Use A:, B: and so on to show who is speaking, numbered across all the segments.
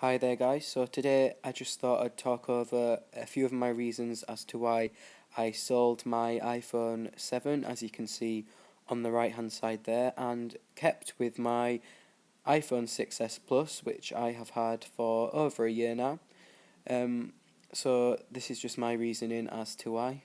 A: Hi there, guys. So today I just thought I'd talk over a few of my reasons as to why I sold my iPhone 7, as you can see on the right hand side there, and kept with my iPhone 6s Plus, which I have had for over a year now. Um, so this is just my reasoning as to why.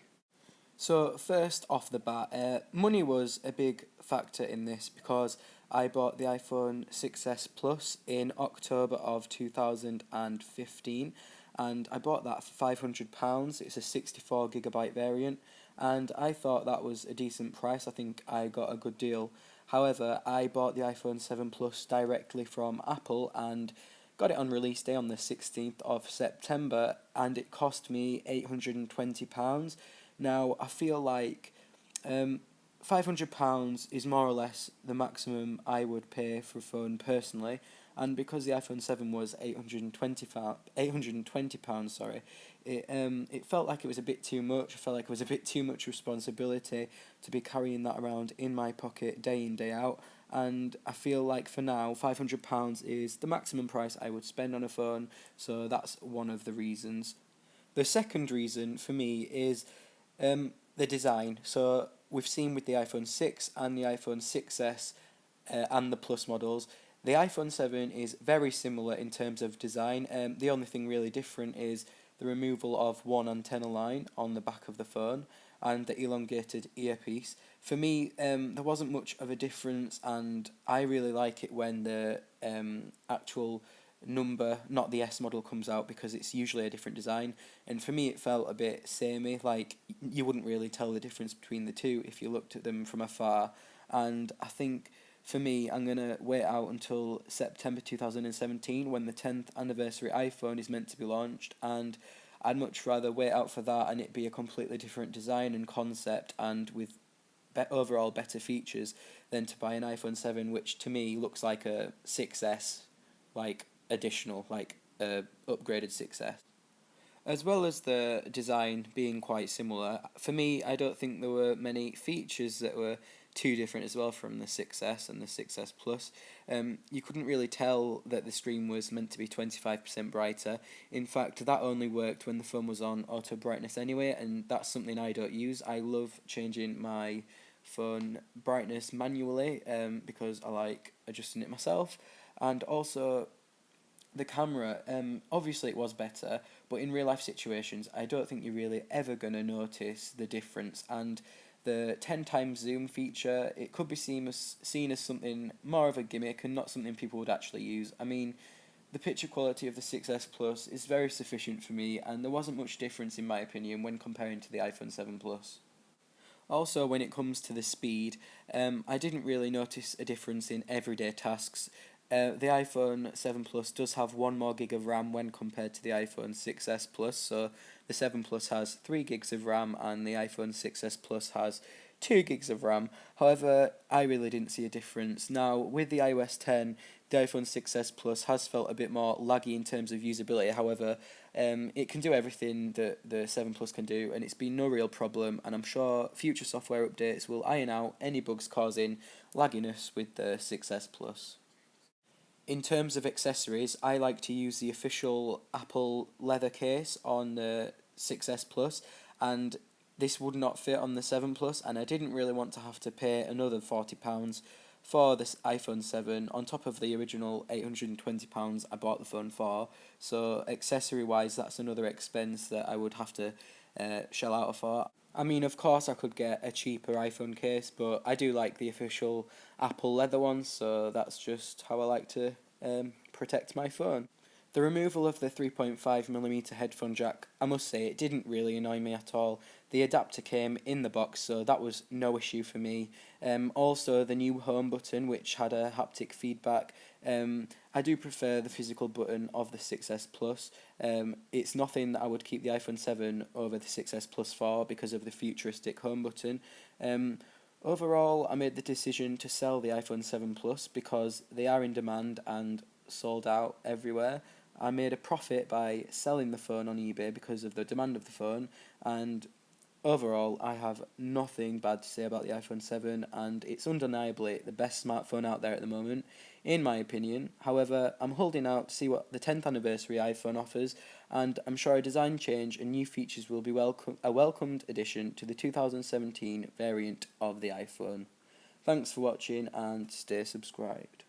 A: So first off the bat, money was a big factor in this because I bought the iPhone 6s Plus in October of 2015, and I bought that for £500. It's a 64 GB variant, and I thought that was a decent price. I think I got a good deal. However, I bought the iPhone 7 Plus directly from Apple and got it on release day on the 16th of September, and it cost me £820. Now, I feel like um, £500 is more or less the maximum I would pay for a phone personally, and because the iPhone 7 was £820, sorry, it felt like it was a bit too much. I felt like it was a bit too much responsibility to be carrying that around in my pocket day in, day out. And I feel like for now, £500 is the maximum price I would spend on a phone, so that's one of the reasons. The second reason for me is the design. So we've seen with the iPhone 6 and the iPhone 6s and the Plus models, the iPhone 7 is very similar in terms of design. The only thing really different is the removal of one antenna line on the back of the phone and the elongated earpiece. For me, there wasn't much of a difference, and I really like it when the actual number, not the S model, comes out because it's usually a different design. And for me, it felt a bit samey, like you wouldn't really tell the difference between the two if you looked at them from afar. And I think for me, I'm going to wait out until September 2017 when the 10th anniversary iPhone is meant to be launched, and I'd much rather wait out for that and it be a completely different design and concept and with overall better features than to buy an iPhone 7, which to me looks like a 6S, like additional, like upgraded 6S. As well as the design being quite similar, for me, I don't think there were many features that were too different as well from the 6S and the 6S Plus. You couldn't really tell that the screen was meant to be 25% brighter. In fact, that only worked when the phone was on auto brightness anyway, and that's something I don't use. I love changing my phone brightness manually because I like adjusting it myself. And also, the camera, obviously it was better, but in real life situations, I don't think you're really ever going to notice the difference. And the 10 times zoom feature, it could be seen as something more of a gimmick and not something people would actually use. I mean, the picture quality of the 6S Plus is very sufficient for me, and there wasn't much difference in my opinion when comparing to the iPhone 7 Plus. Also, when it comes to the speed, I didn't really notice a difference in everyday tasks. The iPhone 7 Plus does have one more gig of RAM when compared to the iPhone 6s Plus, so the 7 Plus has 3 gigs of RAM and the iPhone 6s Plus has 2 gigs of RAM. However, I really didn't see a difference. Now, with the iOS 10, the iPhone 6s Plus has felt a bit more laggy in terms of usability. However, it can do everything that the 7 Plus can do, and it's been no real problem, and I'm sure future software updates will iron out any bugs causing lagginess with the 6s Plus. In terms of accessories, I like to use the official Apple leather case on the 6s Plus, and this would not fit on the 7 Plus, and I didn't really want to have to pay another £40 for this iPhone 7 on top of the original £820 I bought the phone for. So accessory wise, that's another expense that I would have to shell out for. I mean, of course, I could get a cheaper iPhone case, but I do like the official Apple leather ones, so that's just how I like to protect my phone. The removal of the 3.5mm headphone jack, I must say, it didn't really annoy me at all. The adapter came in the box, so that was no issue for me. Also, the new home button, which had a haptic feedback. I do prefer the physical button of the 6s Plus. It's nothing that I would keep the iPhone 7 over the 6s Plus for because of the futuristic home button. Overall, I made the decision to sell the iPhone 7 Plus because they are in demand and sold out everywhere. I made a profit by selling the phone on eBay because of the demand of the phone, and Overall, I have nothing bad to say about the iPhone 7, and it's undeniably the best smartphone out there at the moment, in my opinion. However, I'm holding out to see what the 10th anniversary iPhone offers, and I'm sure a design change and new features will be a welcomed addition to the 2017 variant of the iPhone. Thanks for watching, and stay subscribed.